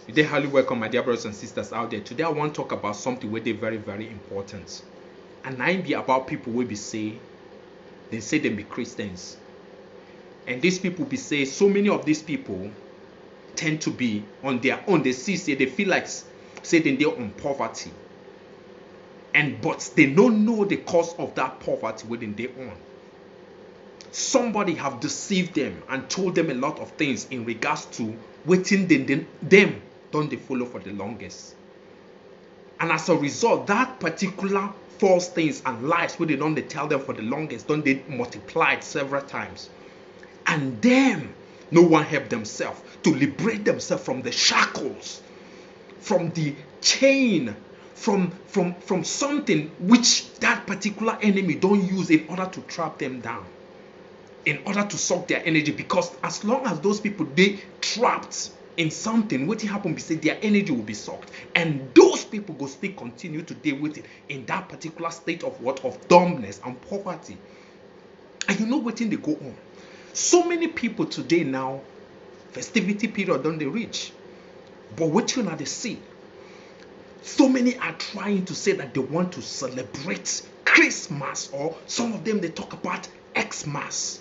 They highly welcome, my dear brothers and sisters out there. Today I want to talk about something where they very, very important. And I be about people will be say they be Christians. And these people be say, so many of these people tend to be on their own. They say they feel like say they're on poverty. But they don't know the cause of that poverty within their own. Somebody have deceived them and told them a lot of things in regards to waiting them don't they follow for the longest. And as a result, that particular false things and lies where they tell them for the longest, don't they multiplied several times. And them, no one help themselves to liberate themselves from the shackles, from the chain, from something which that particular enemy don't use in order to trap them down, in order to suck their energy. Because as long as those people they trapped in something, what happen be say their energy will be sucked, and those people go still continue to deal with it in that particular state of dumbness and poverty. And you know what thing they go on. So many people today now, festivity period don't they reach, but what you know they see, so many are trying to say that they want to celebrate Christmas, or some of them they talk about Xmas.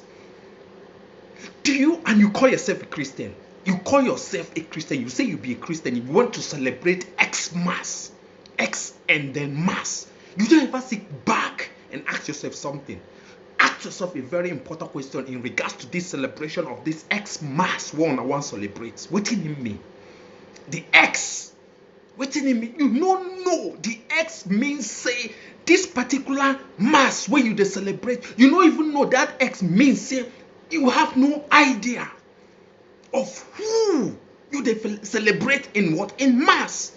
And you call yourself a Christian? You call yourself a Christian, you say you be a Christian, you want to celebrate Xmas, X and then Mass. You don't ever sit back and ask yourself something. Ask yourself a very important question in regards to this celebration of this Xmas one I want to celebrate. What did it mean? The X. What did it mean? You don't know. The X means say this particular Mass where you celebrate. You don't even know that X means say you have no idea of who you celebrate in what? In Mass.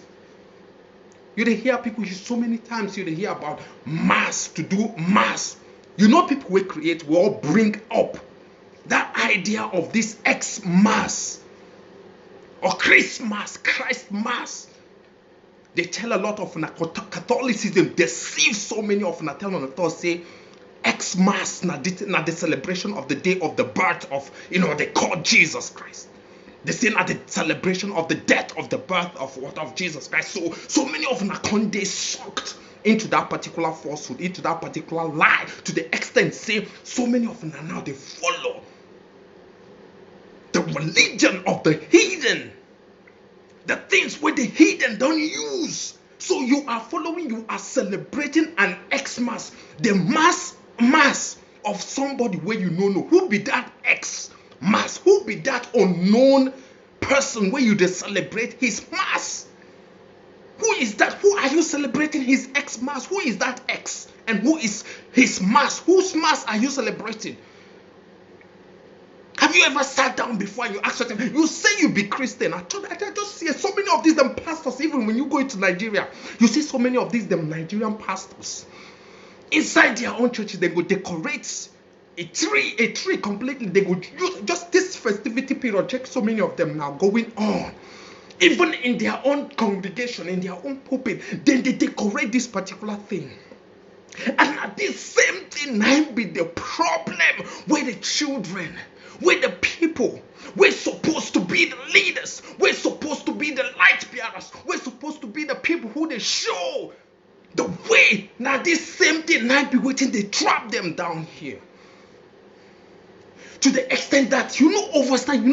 You hear people so many times you hear about Mass, to do Mass. You know people will create, we all bring up that idea of this Xmas or Christmas, Christ Mass. They tell a lot of Catholicism, deceive so many of them. Tell on the say Xmas, not the celebration of the day of the birth of, they call Jesus Christ. They say not the celebration of the death of the birth of Jesus Christ. So many of them are they sucked into that particular falsehood, into that particular lie, to the extent say so many of them now they follow the religion of the heathen, the things where the heathen don't use. So you are following, you are celebrating an Xmas, the mass of somebody where you don't know who be that Xmas, who be that unknown person where you celebrate his mass. Who is that? Who are you celebrating his Xmas? Who is that X? And who is his mass? Whose mass are you celebrating? Have you ever sat down before and you ask yourself, you say you be Christian? I just see so many of these them pastors, even when you go into Nigeria, you see so many of these them Nigerian pastors. Inside their own churches, they go decorate a tree completely. They go use just this festivity period. Check so many of them now going on. Even in their own congregation, in their own pulpit, then they decorate this particular thing. And at this same thing might be the problem where the children, where the people, we're supposed to be the leaders, we're supposed to be the light bearers, we're supposed to be the people who they show the way. Now this same thing might be waiting, they trap them down here. To the extent that overstand,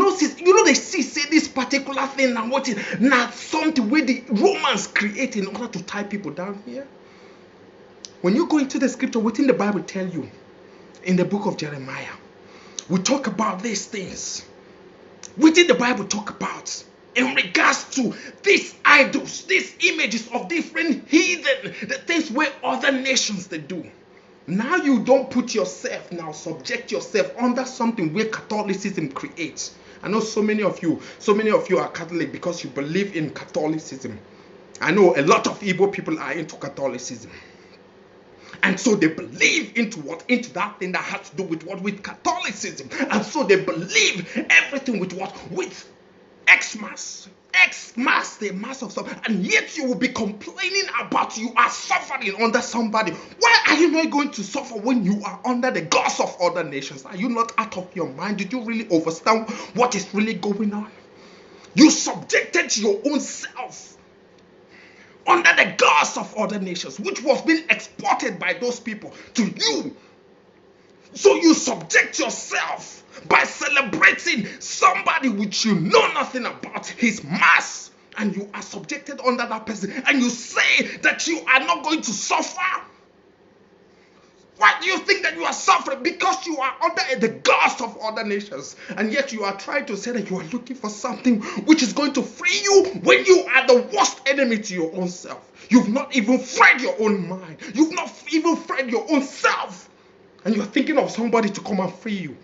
they say this particular thing now what is not something where the Romans create in order to tie people down here. When you go into the scripture, within the Bible tell you in the book of Jeremiah, we talk about these things. Within the Bible talk about in regards to these idols, these images of different heathen, the things where other nations they do. Now you don't put yourself, now subject yourself under something where Catholicism creates. I know so many of you are Catholic because you believe in Catholicism. I know a lot of Igbo people are into Catholicism. And so they believe into that thing that has to do with Catholicism. And so they believe everything with Xmas, the mass of something, and yet you will be complaining about you are suffering under somebody. Why are you not going to suffer when you are under the gods of other nations? Are you not out of your mind? Did you really understand what is really going on? You subjected your own self under the gods of other nations, which was being exported by those people to you. So you subject yourself by celebrating somebody which you know nothing about, his mass, and you are subjected under that person, and you say that you are not going to suffer. Why do you think that you are suffering? Because you are under the gods of other nations, and yet you are trying to say that you are looking for something which is going to free you when you are the worst enemy to your own self. You've not even freed your own mind. You've not even freed your own self, and you're thinking of somebody to come and free you.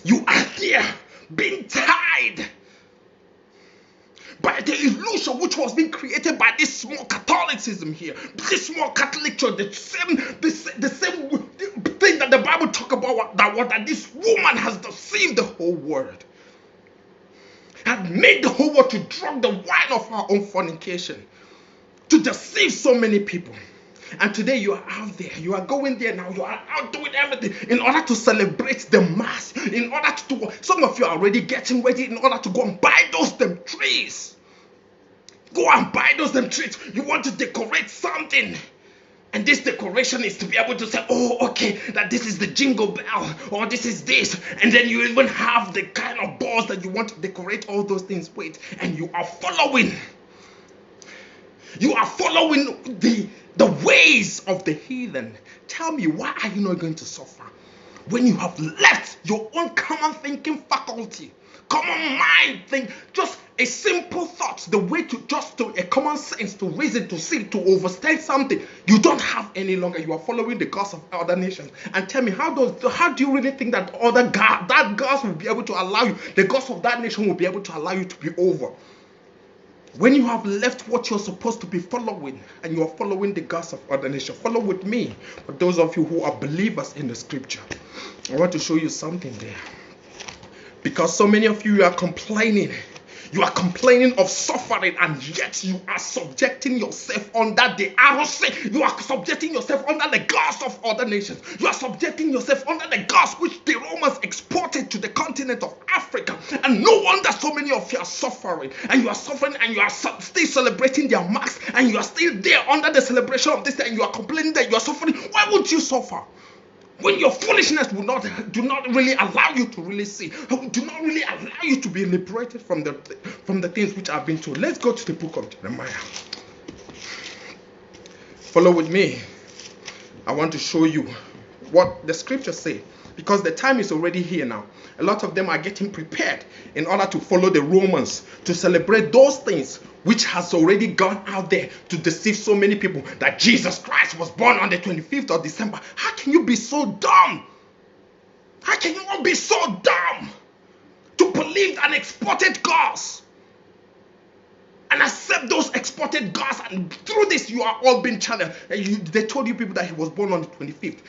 You are there being tied by the illusion which was being created by this small Catholicism here, this small Catholic church, the same thing that the Bible talk about, that this woman has deceived the whole world, had made the whole world to drink the wine of her own fornication, to deceive so many people. And today you are out there, you are going there now, you are out doing everything in order to celebrate the mass, in order to do, some of you are already getting ready in order to go and buy those them trees. Go and buy those them trees. You want to decorate something. And this decoration is to be able to say, oh, okay, that this is the jingle bell, or this is this. And then you even have the kind of balls that you want to decorate all those things with. And you are following. You are following the ways of the heathen. Tell me, why are you not going to suffer when you have left your own common thinking faculty, common mind think, just a simple thought, the way to just to a common sense, to reason, to see, to overstand something, you don't have any longer. You are following the gods of other nations. And tell me, how do you really think that that gods will be able to allow you, the gods of that nation will be able to allow you to be over? When you have left what you're supposed to be following, and you are following the gods of other nations, follow with me. For those of you who are believers in the scripture, I want to show you something there. Because so many of you are complaining. You are complaining of suffering, and yet you are subjecting yourself under the ROC. You are subjecting yourself under the gods of other nations. You are subjecting yourself under the gods which the Romans exported to the continent of Africa. And no wonder so many of you are suffering. And you are suffering, and you are still celebrating their marks. And you are still there under the celebration of this, and you are complaining that you are suffering. Why would you suffer? When your foolishness do not really allow you to really see, do not really allow you to be liberated from the things which have been told. Let's go to the book of Jeremiah. Follow with me. I want to show you what the scriptures say, because the time is already here now. A lot of them are getting prepared in order to follow the Romans, to celebrate those things which has already gone out there to deceive so many people, that Jesus Christ was born on the 25th of December. How can you be so dumb? How can you all be so dumb to believe an exported gods and accept those exported gods? And through this, you are all being channeled. They told you people that he was born on the 25th.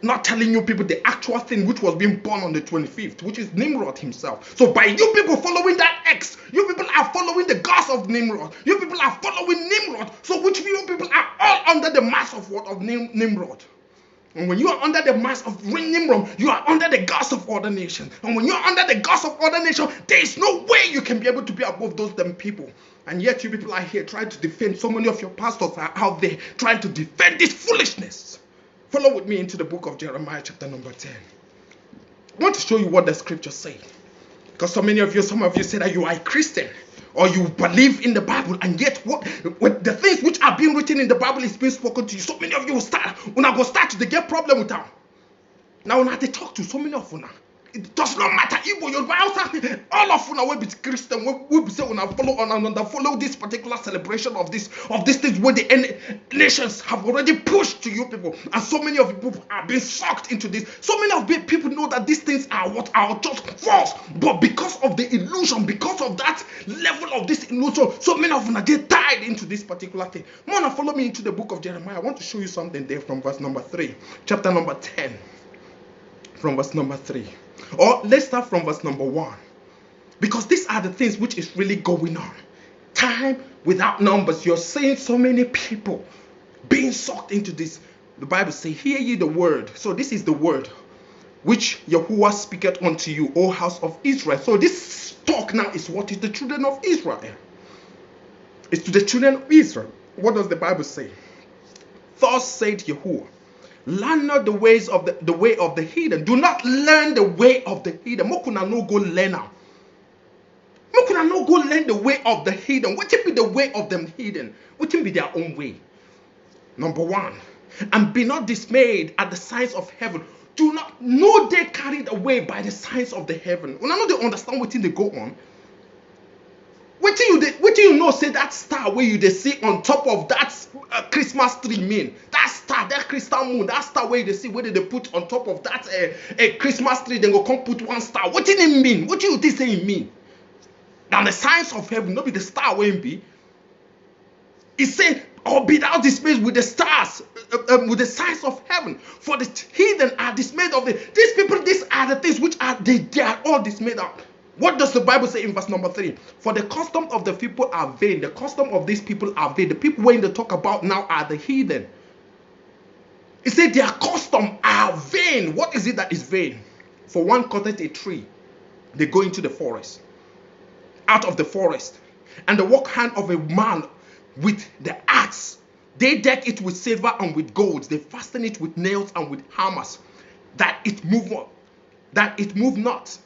Not telling you people the actual thing which was being born on the 25th, which is Nimrod himself. So by you people following that X, you people are following the gods of Nimrod. You people are following Nimrod. So which you people are all under the mass of what? Of Nimrod. And when you are under the mass of Nimrod, you are under the gods of other nations. And when you are under the gods of other nations, there is no way you can be able to be above those damn people. And yet you people are here trying to defend. So many of your pastors are out there trying to defend this foolishness. Follow with me into the book of Jeremiah chapter number 10. I want to show you what the scriptures say. Because some of you say that you are a Christian, or you believe in the Bible, and yet what the things which are being written in the Bible is being spoken to you. So many of you will start to get problem with them. Now when I talk to so many of you now, it does not matter. Igbo, Yoruba, all of you will be Christian. We will say follow this particular celebration of this things where the nations have already pushed to you people, and so many of you people are being sucked into this. So many of you people know that these things are what are just false, but because of the illusion, because of that level of this illusion, so many of you get tied into this particular thing. Now follow me into the book of Jeremiah. I want to show you something there from verse number 3, chapter number 10, from verse number 3. Or let's start from verse number 1. Because these are the things which is really going on. Time without numbers. You're seeing so many people being sucked into this. The Bible says, hear ye the word. So this is the word which Yahuwah speaketh unto you, O house of Israel. So this talk now is what is the children of Israel. It's to the children of Israel. What does the Bible say? Thus said Yahuwah, learn not the ways of the way of the heathen. Do not learn the way of the heathen. Mokuna no go learn now. Mokuna no go learn the way of the heathen. What be the way of them heathen? What be their own way? Number one, and be not dismayed at the signs of heaven. Do not know they carried away by the signs of the heaven. When I know they understand what they go on. What do you know? Say that star where you they see on top of that Christmas tree mean? That star, that crystal moon, that star where they see where they put on top of that Christmas tree, then go come put one star. What did it mean? What do you think say it mean? Now the signs of heaven, not be the star where it be. It said, or be thou dismayed with the stars, with the signs of heaven. For the heathen are dismayed of these people. These are the things which are they are all dismayed of. What does the Bible say in verse number 3? For the custom of the people are vain. The custom of these people are vain. The people when they talk about now are the heathen. It said their custom are vain. What is it that is vain? For one cutteth a tree, they go into the forest, out of the forest, and the work hand of a man with the axe. They deck it with silver and with gold. They fasten it with nails and with hammers, that it move not.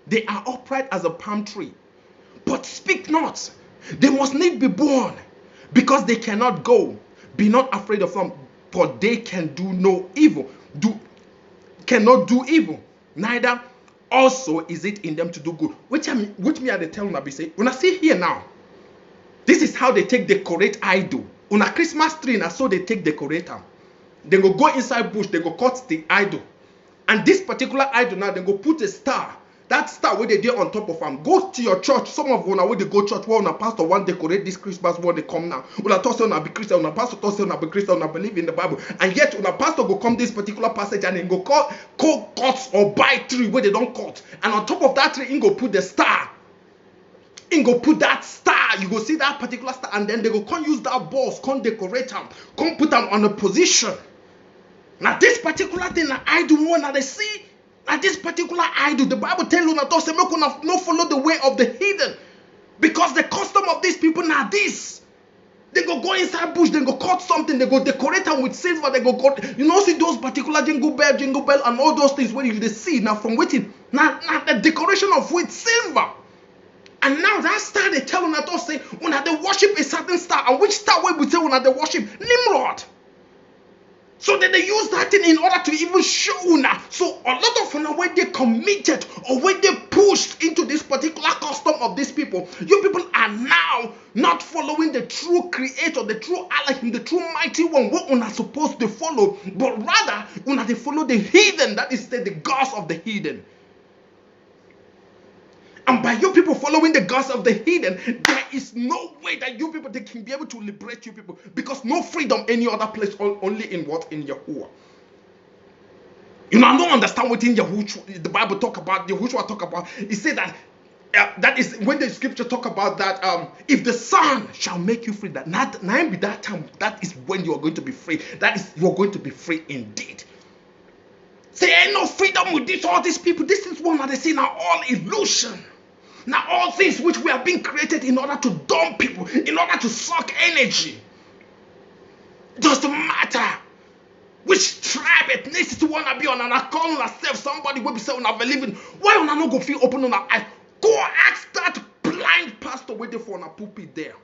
They are upright as a palm tree, but speak not. They must need be born, because they cannot go. Be not afraid of them, for they can do no evil. Cannot do evil. Neither also is it in them to do good. Which me are they telling me say? When I see here now, this is how they take decorate idol. On a Christmas tree, and so they take decorate them. They go inside bush, they go cut the idol. And this particular idol now, they go put a star. That star where they did on top of them. Go to your church. Some of you where they go church, where on a pastor want decorate this Christmas when they come now. When I toss on a be Christian, when a pastor toss on a be Christian, I believe in the Bible. And yet when a pastor go come this particular passage and then go cut or buy tree where they don't cut. And on top of that tree, he go put the star. He go put that star. You go see that particular star, and then they go come use that balls, come decorate them, come put them on a position. Now this particular thing I do want to see. At this particular idol, the Bible tells you not to say, no follow the way of the heathen, because the custom of these people now this. They go inside bush, they go cut something, they go decorate them with silver, they go see those particular jingle bell, and all those things where you see now from waiting. Now the decoration of with silver. And now that star they tell you not to say, when they worship a certain star, and which star will we say when they worship? Nimrod. So that they use that thing in order to even show una. So a lot of una when they committed or when they pushed into this particular custom of these people, you people are now not following the true creator, the true Elohim, the true mighty one, what una supposed to follow, but rather una they follow the heathen, that is the gods of the heathen. And by you people following the gods of the heathen, there is no way that you people they can be able to liberate you people, because no freedom any other place, only in what? In Yahuwah. You know, I don't understand what in Yahuwah the Bible talk about. Yahuwah talk about. It said that that is when the scripture talk about that if the Son shall make you free, that not be that time, that is when you are going to be free. That is you are going to be free indeed. Say ain't no freedom with this all these people. This is one that they say now all illusion. Now all things which we have been created in order to dump people, in order to suck energy. It doesn't matter which tribe, ethnicity wanna be on, and I call myself somebody will be saying I believe in. Why wanna not go feel open on our eyes? Go ask that blind pastor waiting for a pulpit there.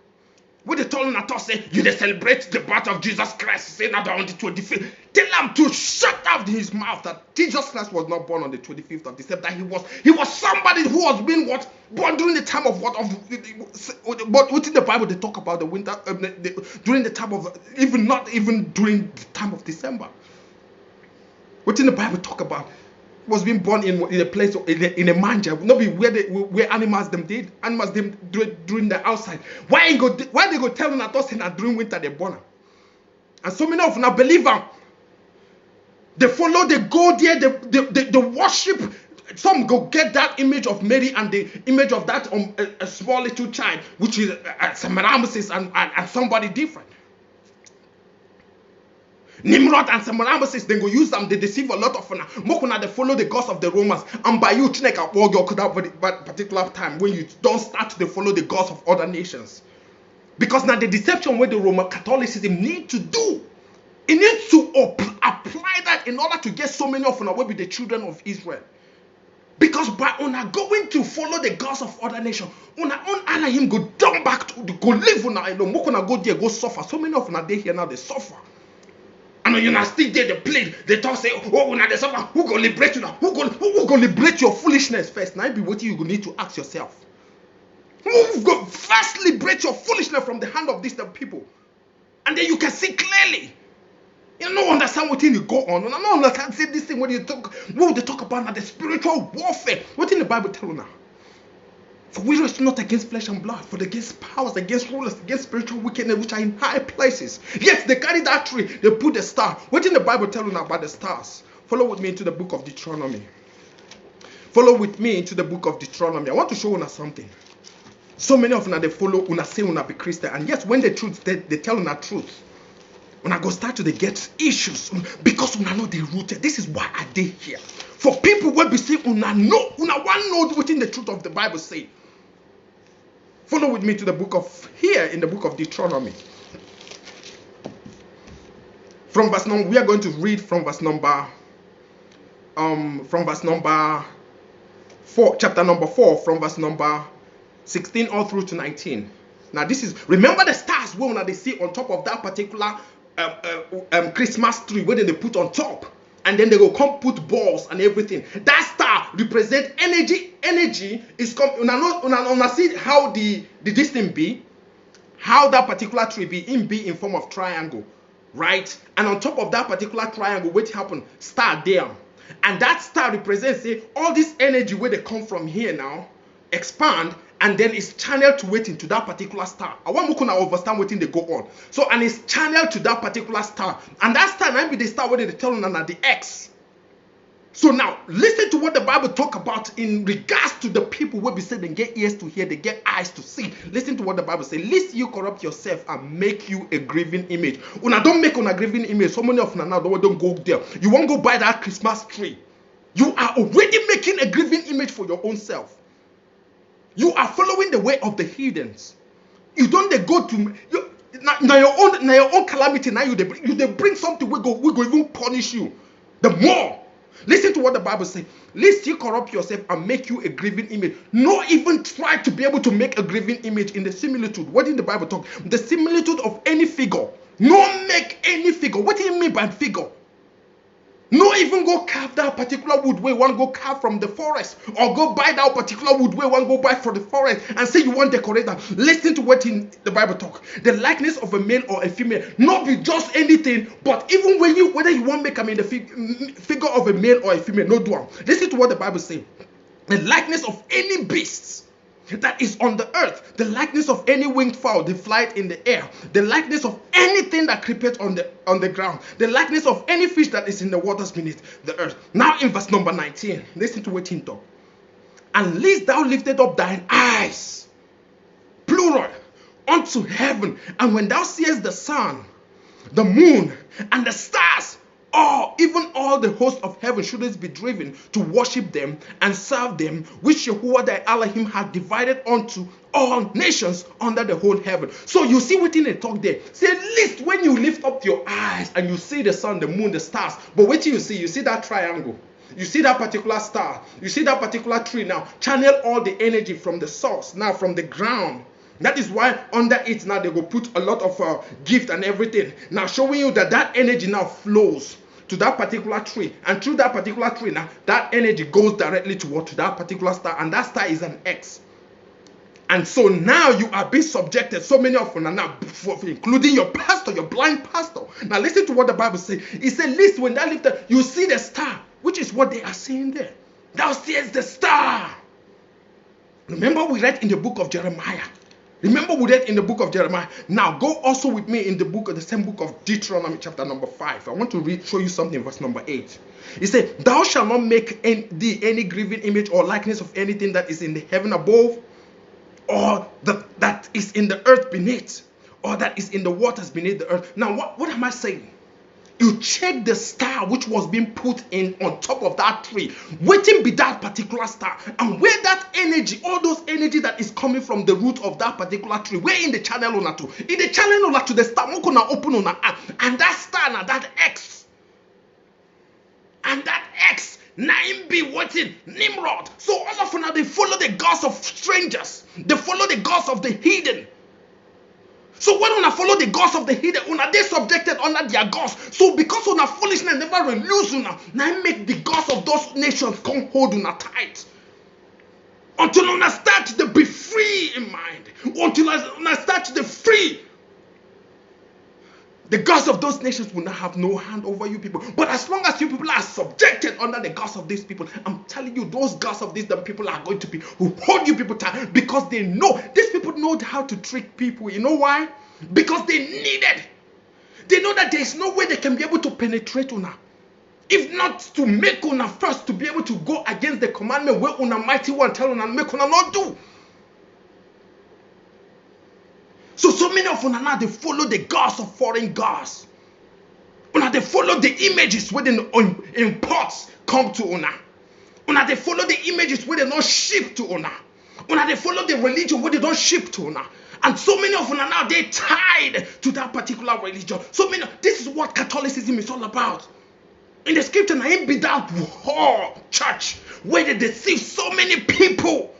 When they told him that say you they celebrate the birth of Jesus Christ, say now on the 25th. Tell him to shut up his mouth that Jesus Christ was not born on the 25th of December. That he was somebody who was being what? Born during the time of what? But within the Bible they talk about the winter during the time of not even during the time of December. Within the Bible talk about was being born in a place in a manger, not be where animals them did. Animals them during the outside. Why they go tell them that us during winter they born? And so many of them believe them. They follow, they go there, they worship. Some go get that image of Mary and the image of that a small little child, which is some Ramesses and somebody different. Nimrod and Semiramis, they go use them, they deceive a lot of una. Mokuna, they follow the gods of the Romans. And by you, Chineka, walk could have that particular time when you don't start to follow the gods of other nations. Because now the deception where the Roman Catholicism need to do, it needs to apply that in order to get so many of una will be the children of Israel. Because by una going to follow the gods of other nations, una honor him go down back to go live una alone. Mokuna go there, go suffer. So many of una they here now they suffer. And when you still there, they play, they talk, say, oh, when they suffer, who gonna liberate you now? Who gonna liberate your foolishness first? Now, be what you need to ask yourself. Who go first liberate your foolishness from the hand of these people? And then you can see clearly. You don't understand what you go on. You don't understand say this thing when you talk, what they talk about now, the spiritual warfare. What in the Bible tell you now? For we wrestle not against flesh and blood, but against powers, against rulers, against spiritual wickedness which are in high places. Yes, they carry that tree, they put the star. What did the Bible tell you now about the stars? Follow with me into the book of Deuteronomy. Follow with me into the book of Deuteronomy. I want to show you something. So many of you they follow, una say una be Christian. And yes, when the truth, they tell una truth. Una go start to get issues because una know they rooted. This is why I did here. For people will be saying una know, una one know within the truth of the Bible say. Follow with me to the book of here in the book of Deuteronomy. From verse number, we are going to read from verse number 4, chapter number 4, from verse number 16 all through to 19. Now this is, remember the stars when they see on top of that particular Christmas tree where they put on top. And then they will come put balls and everything. That star represent energy. Energy is come. Una see how the this thing be, how that particular tree be in form of triangle, right? And on top of that particular triangle, what happen? Star there, and that star represents say all this energy where they come from here now, expand. And then it's channeled to wait into that particular star. I want to understand what they go on. So, and it's channeled to that particular star. And that star might be the star where they tell them the X. So now, listen to what the Bible talk about in regards to the people where we say they get ears to hear, they get eyes to see. Listen to what the Bible says. Lest you corrupt yourself and make you a graven image. Una don't make a graven image. So many of you now don't go there. You won't go buy that Christmas tree. You are already making a graven image for your own self. You are following the way of the heathens. You don't they go to now your own calamity. Now you they bring something we go even punish you the more. Listen to what the Bible says. Lest you corrupt yourself and make you a graven image. Not even try to be able to make a graven image in the similitude. What did the Bible talk? The similitude of any figure. No make any figure. What do you mean by figure? No even go carve that particular wood where one go carve from the forest, or go buy that particular wood where one go buy from the forest and say you want to decorate that. Listen to what in the Bible talk. The likeness of a male or a female, not be just anything, but even when whether you want to make them in the figure of a male or a female, no do them. Listen to what the Bible says. The likeness of any beast that is on the earth, the likeness of any winged fowl that flies in the air, the likeness of anything that creepeth on the ground, the likeness of any fish that is in the waters beneath the earth. Now in verse number 19, listen to what he talk. And lest thou lifted up thine eyes, plural, unto heaven, and when thou seest the sun, the moon, and the stars, or even all the host of heaven shouldest be driven to worship them and serve them, which Yahuwah thy Elohim hath divided unto all nations under the whole heaven. So you see within the talk there. Say at least when you lift up your eyes and you see the sun, the moon, the stars. But what you see that triangle. You see that particular star. You see that particular tree now. Channel all the energy from the source, now from the ground. That is why under it now they will put a lot of gift and everything. Now showing you that energy now flows to that particular tree, and through that particular tree now that energy goes directly to that particular star, and that star is an X. And so now you are being subjected, so many of them are now, including your pastor, your blind pastor. Now listen to what the Bible says. It says, least when that lifted, you see the star, which is what they are saying there. Thou seest the star. Remember we read in the book of Jeremiah. Remember we read in the book of Jeremiah. Now go also with me in the same book of Deuteronomy chapter number 5. I want to show you something in verse number 8. It said, thou shalt not make any graven image or likeness of anything that is in the heaven above, or that is in the earth beneath, or that is in the waters beneath the earth. Now what am I saying? You check the star which was being put in on top of that tree. Waiting be that particular star. And where that energy, all those energy that is coming from the root of that particular tree, where in the channel on to? In the channel on to the star, gonna open on and that star now, that X. And that X, 9B waiting, Nimrod. So all of them, they follow the gods of strangers. They follow the gods of the hidden. So when una follow the gods of the hidden, una they subjected under their gods. So because una foolishness never release una, now make the gods of those nations come hold una tight. Until una start to be free in mind. Until una start to be free. The gods of those nations will not have no hand over you people. But as long as you people are subjected under the gods of these people, I'm telling you, those gods of these people are going to be who hold you people tight, because they know, these people know how to trick people. You know why? Because they need it. They know that there is no way they can be able to penetrate una. If not to make una first to be able to go against the commandment where una mighty one tell una make una not do. So many of una now they follow the gods of foreign gods. Una they follow the images where they imports come to una. Una they follow the images where they don't ship to una. Una they follow the religion where they don't ship to una. And so many of una now they tied to that particular religion. So many. This is what Catholicism is all about. In the scripture, I ain't be that whore church where they deceive so many people.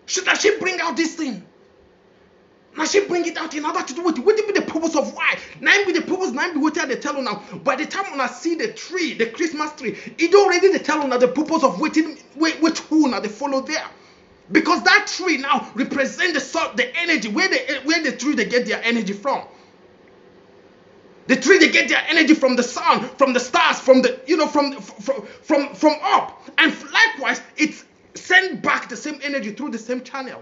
Should she bring out this thing? Now she bring it out in order to do it. What be the purpose of why? Now be the purpose. Now be what they tell you now. By the time when I see the tree, the Christmas tree, it already they tell you now the purpose of waiting, which who now they follow there, because that tree now represents the energy where the tree they get their energy from. The tree they get their energy from the sun, from the stars, from the from up, and likewise it's sent back the same energy through the same channel.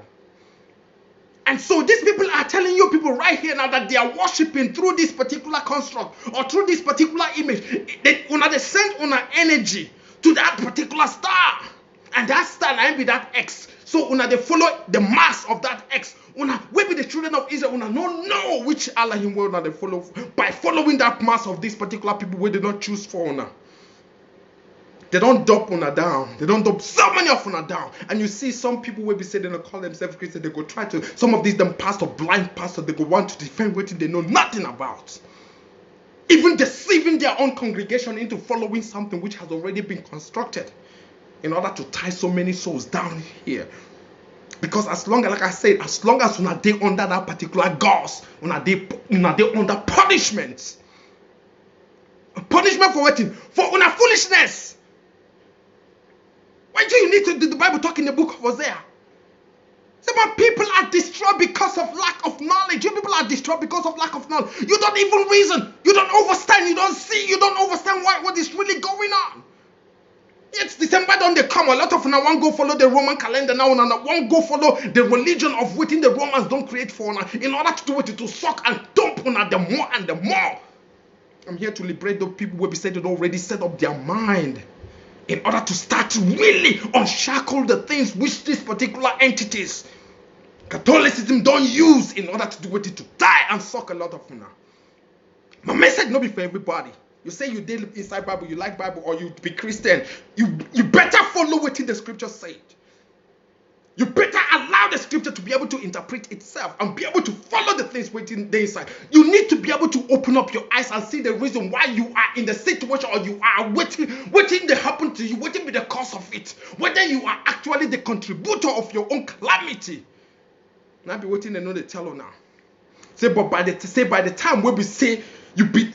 And so these people are telling you people right here now that they are worshiping through this particular construct or through this particular image. They send una energy to that particular star, and that star now be that X. So they follow the mass of that X. Maybe the children of Israel don't know which Allah will they follow by following that mass of these particular people where they don't choose for una. They don't dump una down. They don't dump so many of una down. And you see some people will be saying they don't call themselves Christians. They go try to, some of these them pastor, blind pastor, they go want to defend what they know nothing about. Even deceiving their own congregation into following something which has already been constructed in order to tie so many souls down here. Because as long as, like I said, as long as una they under that particular gods, una they under punishment. Punishment for what? For una foolishness. Why do you need to do the Bible talk in the book of Hosea? Some people are destroyed because of lack of knowledge. You people are destroyed because of lack of knowledge. You don't even reason. You don't understand. You don't see. You don't understand what is really going on. It's December don't they come. A lot of now one go follow the Roman calendar now, and one go follow the religion of waiting the Romans don't create for now in order to do it to suck and dump on the more and the more. I'm here to liberate those people who be said they already set up their mind in order to start to really unshackle the things which these particular entities, Catholicism, don't use in order to do it to die and suck a lot of now. My message not be for everybody. You say you did inside Bible, you like Bible, or you be Christian. You better follow what the scripture said. You better allow the scripture to be able to interpret itself and be able to follow the things within the inside. You need to be able to open up your eyes and see the reason why you are in the situation, or you are waiting to happen to you, waiting be the cause of it. Whether you are actually the contributor of your own calamity. Now be waiting and know the tell now. Say, but by the time we be say you be